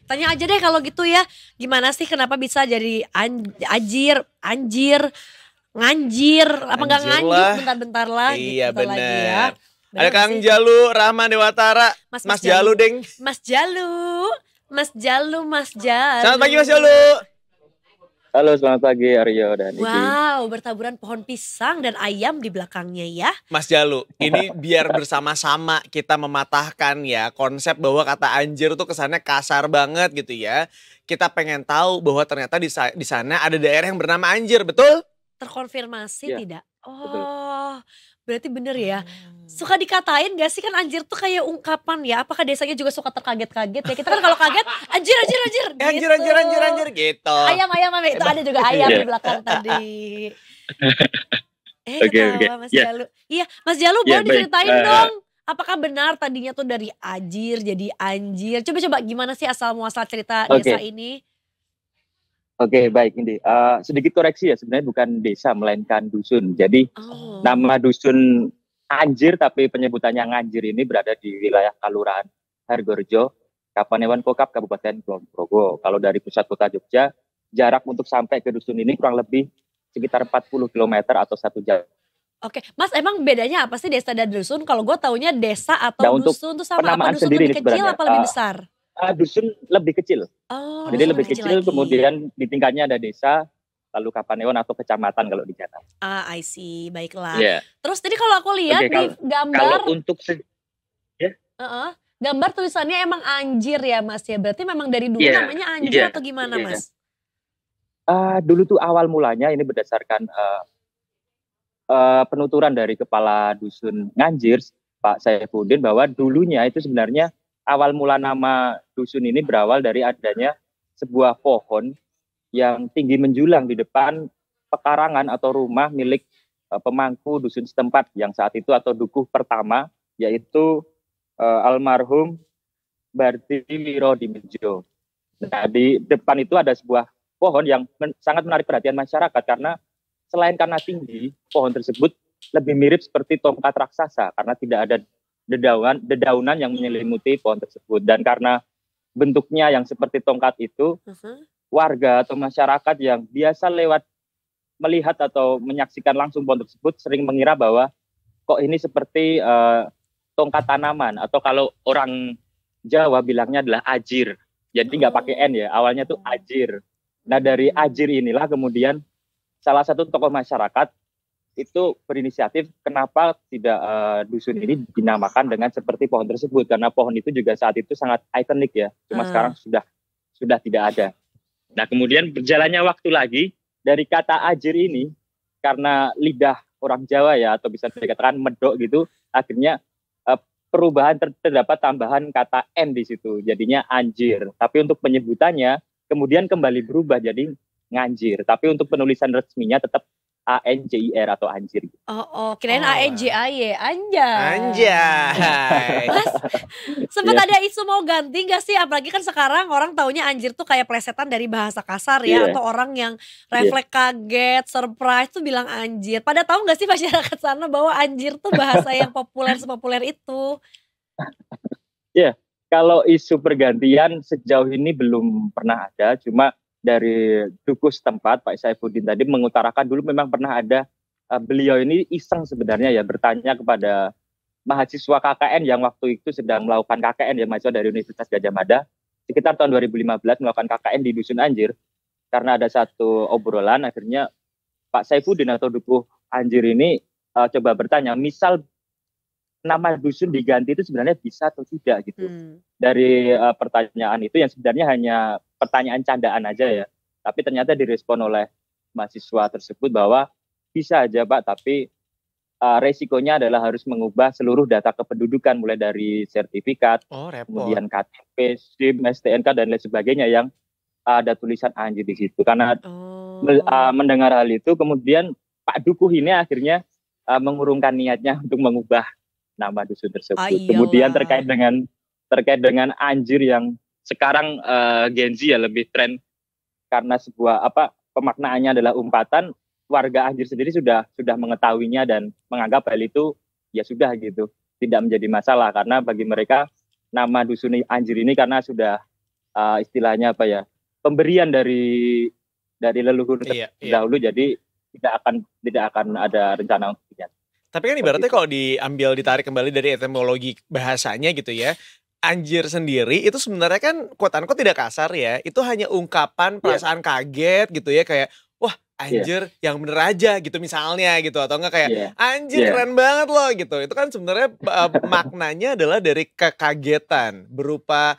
tanya aja deh kalau gitu ya. Gimana sih kenapa bisa jadi anjir, nganjir, apa nggak Anjir nganjuk lah. bentar-bentar lagi, Iya bentar lagi ya. bener. Ada Bener gak Kang sih? Jalu, Rahman Dewatara, Mas Mas Jalu Jalu. deng. Mas Jalu. Mas Jalu, Mas Selamat pagi Jalu. Mas Jalu. Halo, selamat pagi Aryo dan Iki. Wow, bertaburan pohon pisang dan ayam di belakangnya ya. Mas Jalu, ini biar bersama-sama kita mematahkan ya konsep bahwa kata anjir tuh kesannya kasar banget gitu ya. Kita pengen tahu bahwa ternyata di sana ada daerah yang bernama Anjir, betul? Terkonfirmasi Iya, tidak? betul. Oh, berarti bener ya. Suka dikatain gak sih kan anjir tuh kayak ungkapan ya? Apakah desanya juga suka terkaget-kaget ya? Kita kan kalau kaget anjir Anjir, gitu. anjir gitu. Ayam itu ada juga ayam Iya. di belakang tadi. Oke, Ketawa Mas Ya, Jalu. Iya, Mas Jalu ya boleh baik. diceritain dong. Apakah benar tadinya tuh dari ajir jadi anjir? Coba-coba gimana sih asal muasal cerita desa Oke, ini? oke, baik ini. Sedikit koreksi ya, sebenarnya bukan desa melainkan dusun. Jadi Oh. nama dusun Anjir tapi penyebutannya Nganjir ini berada di wilayah Kalurahan Hargorejo, Kapanewon Kokap, Kabupaten Kulon Progo. Kalau dari pusat kota Jogja, jarak untuk sampai ke dusun ini kurang lebih sekitar 40 km atau 1 jam. Oke, Mas emang bedanya apa sih desa dan dusun? Kalau gue taunya desa atau Nah, untuk dusun tuh sama. Apa penamaan dusun sendiri lebih nih kecil sebenarnya, apa lebih besar? dusun lebih kecil. Oh, Jadi dusun lebih lebih kecil kecil, lagi. kemudian di tingkatnya ada desa, lalu Kapanewon atau kecamatan kalau di Jakarta. I see, baiklah. Iya. Terus tadi kalau aku lihat Oke, di kalau gambar, untuk ya, gambar tulisannya emang anjir ya Mas ya. Berarti memang dari dulu iya, namanya anjir iya, atau gimana iya. Mas? Dulu tuh awal mulanya ini berdasarkan penuturan dari kepala dusun Nganjir, Pak Saifuddin, bahwa dulunya itu sebenarnya awal mula nama dusun ini berawal dari adanya sebuah pohon yang tinggi menjulang di depan pekarangan atau rumah milik pemangku dusun setempat yang saat itu atau dukuh pertama, yaitu almarhum Bardi Wiro Dimejo. Nah, di depan itu ada sebuah pohon yang sangat menarik perhatian masyarakat karena selain karena tinggi, pohon tersebut lebih mirip seperti tongkat raksasa karena tidak ada dedaunan yang menyelimuti pohon tersebut. Dan karena bentuknya yang seperti tongkat itu, warga atau masyarakat yang biasa lewat melihat atau menyaksikan langsung pohon tersebut sering mengira bahwa kok ini seperti tongkat tanaman, atau kalau orang Jawa bilangnya adalah ajir. Jadi nggak pakai N ya, awalnya tuh ajir. Nah, dari ajir inilah kemudian salah satu tokoh masyarakat itu berinisiatif kenapa tidak dusun ini dinamakan dengan seperti pohon tersebut, karena pohon itu juga saat itu sangat ikonik ya, cuma sekarang sudah tidak ada. Nah, kemudian berjalannya waktu lagi, dari kata ajir ini karena lidah orang Jawa ya, atau bisa dikatakan medok gitu, akhirnya perubahan terdapat tambahan kata N di situ, jadinya anjir. Tapi untuk penyebutannya kemudian kembali berubah jadi Nganjir. Tapi untuk penulisan resminya tetap ANJIR atau anjir. Kirain ANJAY, anjay. Mas, sempat ada isu mau ganti gak sih? Apalagi kan sekarang orang taunya anjir tuh kayak plesetan dari bahasa kasar ya, atau orang yang refleks kaget, surprise tuh bilang anjir. Pada tahu gak sih masyarakat sana bahwa anjir tuh bahasa yang populer sepopuler itu? Ya, kalau isu pergantian sejauh ini belum pernah ada, cuma dari dukuh setempat Pak Saifuddin tadi mengutarakan dulu memang pernah ada, beliau ini iseng sebenarnya ya bertanya kepada mahasiswa KKN yang waktu itu sedang melakukan KKN ya, mahasiswa dari Universitas Gadjah Mada sekitar tahun 2015 melakukan KKN di Dusun Anjir. Karena ada satu obrolan, akhirnya Pak Saifuddin atau dukuh Anjir ini coba bertanya, misal nama dusun diganti itu sebenarnya bisa atau tidak gitu. Dari pertanyaan itu yang sebenarnya hanya pertanyaan candaan aja ya, tapi ternyata direspon oleh mahasiswa tersebut bahwa bisa aja Pak, tapi resikonya adalah harus mengubah seluruh data kependudukan mulai dari sertifikat, kemudian KTP, SIM, STNK dan lain sebagainya yang ada tulisan anjir di situ. Karena mendengar hal itu, kemudian Pak Dukuh ini akhirnya mengurungkan niatnya untuk mengubah nama dusun tersebut. Kemudian terkait dengan anjir yang sekarang Gen Z ya lebih tren karena sebuah pemaknaannya adalah umpatan, warga Anjir sendiri sudah mengetahuinya dan menganggap hal itu ya sudah gitu, tidak menjadi masalah karena bagi mereka nama dusun Anjir ini karena sudah istilahnya apa ya, pemberian dari leluhur terdahulu, jadi tidak akan ada rencana untuk pindah. Tapi kan ibaratnya kalau ditarik kembali dari etimologi bahasanya gitu ya, anjir sendiri itu sebenarnya kan quote unquote tidak kasar ya, itu hanya ungkapan perasaan kaget gitu ya, kayak wah anjir yang bener aja gitu misalnya gitu, atau enggak kayak anjir keren banget loh gitu. Itu kan sebenarnya maknanya adalah dari kekagetan berupa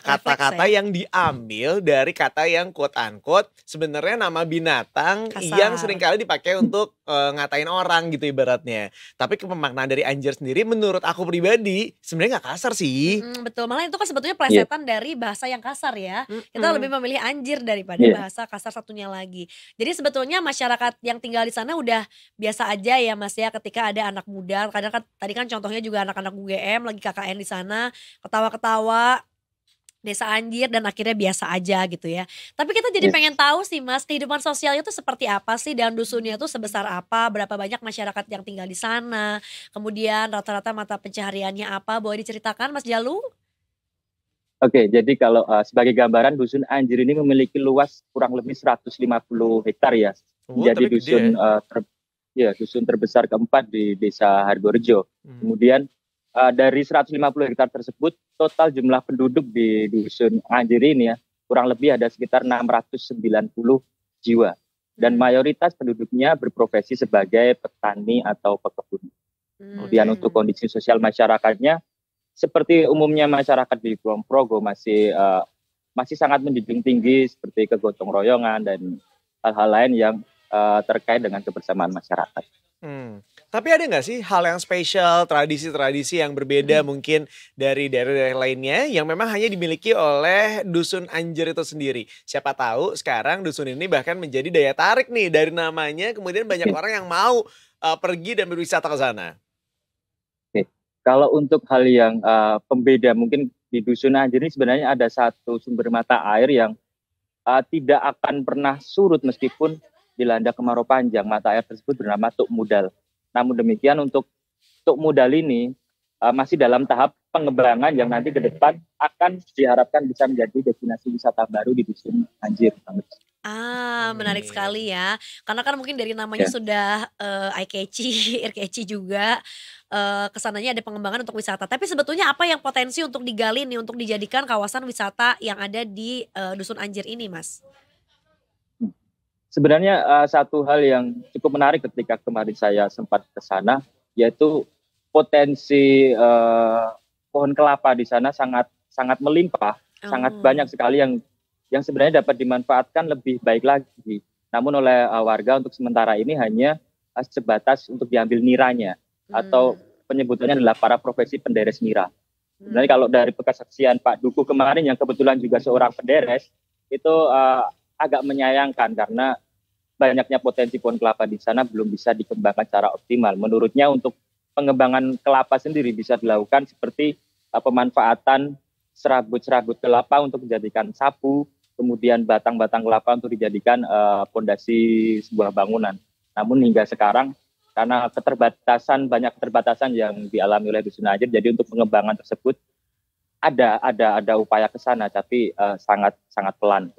kata-kata yang diambil dari kata yang quote unquote sebenarnya nama binatang yang seringkali dipakai untuk ngatain orang gitu ibaratnya. Tapi pemaknaan dari anjir sendiri menurut aku pribadi sebenarnya nggak kasar sih. Betul, malah itu kan sebetulnya plesetan dari bahasa yang kasar ya. Kita lebih memilih anjir daripada bahasa kasar satunya lagi. Jadi sebetulnya masyarakat yang tinggal di sana udah biasa aja ya Mas ya, ketika ada anak muda, kadang kan tadi kan contohnya juga anak-anak UGM lagi KKN di sana, ketawa-ketawa, desa anjir dan akhirnya biasa aja gitu ya. Tapi kita jadi pengen tahu sih Mas, kehidupan sosialnya tuh seperti apa sih dan dusunnya tuh sebesar apa, berapa banyak masyarakat yang tinggal di sana, kemudian rata-rata mata pencahariannya apa, boleh diceritakan Mas Jalu? Oke, jadi kalau sebagai gambaran dusun Anjir ini memiliki luas kurang lebih 150 hektar ya. Jadi dusun dusun terbesar keempat di Desa Hargorejo. Kemudian dari 150 hektar tersebut total jumlah penduduk di dusun Anjir ini ya kurang lebih ada sekitar 690 jiwa. Dan mayoritas penduduknya berprofesi sebagai petani atau pekebun. Kemudian untuk kondisi sosial masyarakatnya seperti umumnya masyarakat di Kulon Progo masih sangat menjunjung tinggi seperti kegotong royongan dan hal-hal lain yang terkait dengan kebersamaan masyarakat. Tapi ada nggak sih hal yang spesial, tradisi-tradisi yang berbeda mungkin dari daerah-daerah lainnya yang memang hanya dimiliki oleh dusun Anjir itu sendiri? Siapa tahu sekarang dusun ini bahkan menjadi daya tarik nih dari namanya, kemudian banyak orang yang mau pergi dan berwisata ke sana. Kalau untuk hal yang pembeda mungkin di dusun Anjir ini sebenarnya ada satu sumber mata air yang tidak akan pernah surut meskipun dilanda kemarau panjang. Mata air tersebut bernama Tuk Mudal. Namun demikian untuk Tuk Mudal ini masih dalam tahap pengembangan yang nanti ke depan akan diharapkan bisa menjadi destinasi wisata baru di dusun Anjir. Menarik sekali ya. Karena kan mungkin dari namanya sudah eye catchy, ear catchy juga. Kesananya ada pengembangan untuk wisata. Tapi sebetulnya apa yang potensi untuk digali nih untuk dijadikan kawasan wisata yang ada di dusun Anjir ini, Mas? Sebenarnya satu hal yang cukup menarik ketika kemarin saya sempat ke sana, yaitu potensi pohon kelapa di sana sangat melimpah, sangat banyak sekali yang sebenarnya dapat dimanfaatkan lebih baik lagi. Namun oleh warga untuk sementara ini hanya sebatas untuk diambil niranya atau penyebutannya adalah para profesi penderes nira. Sebenarnya kalau dari kesaksian Pak Duku kemarin yang kebetulan juga seorang penderes, itu agak menyayangkan karena banyaknya potensi pohon kelapa di sana belum bisa dikembangkan secara optimal. Menurutnya untuk pengembangan kelapa sendiri bisa dilakukan seperti pemanfaatan serabut-serabut kelapa untuk dijadikan sapu, kemudian batang-batang kelapa untuk dijadikan pondasi sebuah bangunan. Namun hingga sekarang karena banyak keterbatasan yang dialami oleh dusun Anjir, jadi untuk pengembangan tersebut ada upaya ke sana, tapi sangat pelan.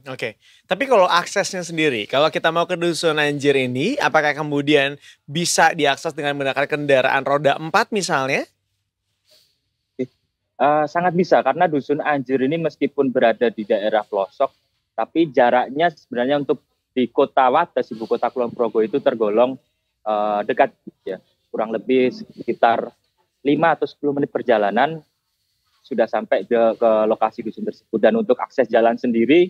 Oke. Tapi kalau aksesnya sendiri, kalau kita mau ke dusun Anjir ini, apakah kemudian bisa diakses dengan menggunakan kendaraan roda 4 misalnya? Sangat bisa, karena dusun Anjir ini meskipun berada di daerah pelosok, tapi jaraknya sebenarnya untuk di kota Wates, ibu kota Kulon Progo itu tergolong dekat ya, kurang lebih sekitar 5 atau 10 menit perjalanan sudah sampai ke lokasi dusun tersebut. Dan untuk akses jalan sendiri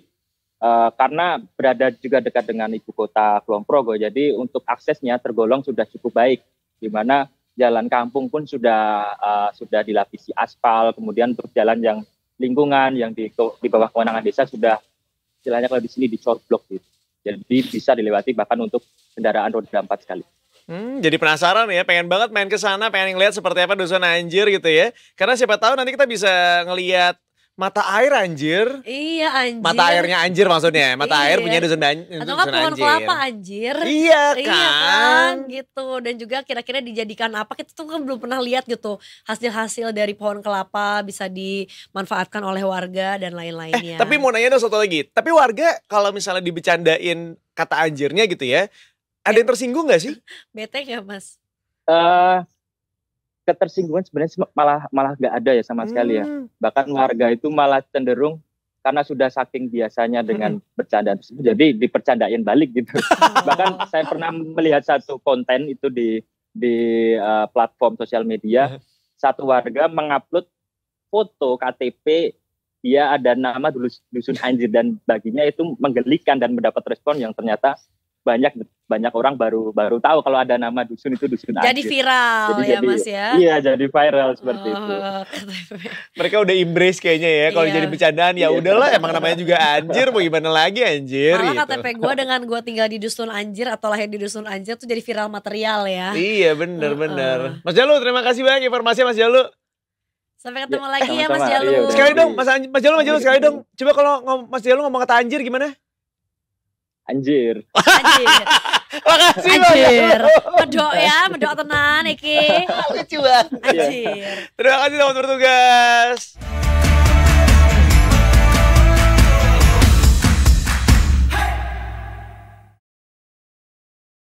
karena berada juga dekat dengan ibu kota Kulon Progo, jadi untuk aksesnya tergolong sudah cukup baik, di mana jalan kampung pun sudah dilapisi aspal, kemudian untuk jalan yang lingkungan yang di bawah kewenangan desa sudah istilahnya kalau di sini dicorblok gitu. Jadi bisa dilewati bahkan untuk kendaraan roda 4 sekali. Jadi penasaran ya, pengen banget main ke sana, pengen ngeliat seperti apa dusun Anjir gitu ya. Karena siapa tahu nanti kita bisa ngelihat Mata air anjir. Iya anjir. Mata airnya anjir maksudnya. Mata air punya dusun atau nggak pohon kelapa anjir. Iya kan. Iya kan gitu. Dan juga kira-kira dijadikan apa, kita tuh kan belum pernah lihat gitu hasil-hasil dari pohon kelapa bisa dimanfaatkan oleh warga dan lain-lainnya. Tapi mau nanya dong satu lagi. Tapi warga kalau misalnya dibecandain kata anjirnya gitu ya, ada yang tersinggung gak sih? Bete gak Mas? Ketersinggungan sebenarnya malah nggak ada ya sama sekali ya. Bahkan warga itu malah cenderung karena sudah saking biasanya dengan bercandaan tersebut, jadi dipercandain balik gitu. Bahkan saya pernah melihat satu konten itu di platform sosial media, satu warga mengupload foto KTP dia ada nama dusun anjir, dan baginya itu menggelikan dan mendapat respon yang ternyata banyak orang baru tahu kalau ada nama dusun itu dusun anjir. Jadi viral ya Mas ya. Iya, jadi viral seperti itu. Mereka udah embrace kayaknya ya kalau jadi bercandaan, ya udahlah emang namanya juga anjir, mau gimana lagi anjir. Malah gitu. KTP gue dengan gue tinggal di dusun anjir atau lahir di dusun anjir tuh jadi viral material ya. Iya bener. Mas Jalu, terima kasih banyak informasinya Mas Jalu. Sampai ketemu lagi ya Mas Jalu. Iya, sekali dong Mas Jalu sekali dong. Coba kalau Mas Jalu ngomong kata anjir gimana? Anjir. Makasih anjir. Medok tenan iki. Lucu banget. Anjir. Terima kasih selamat bertugas.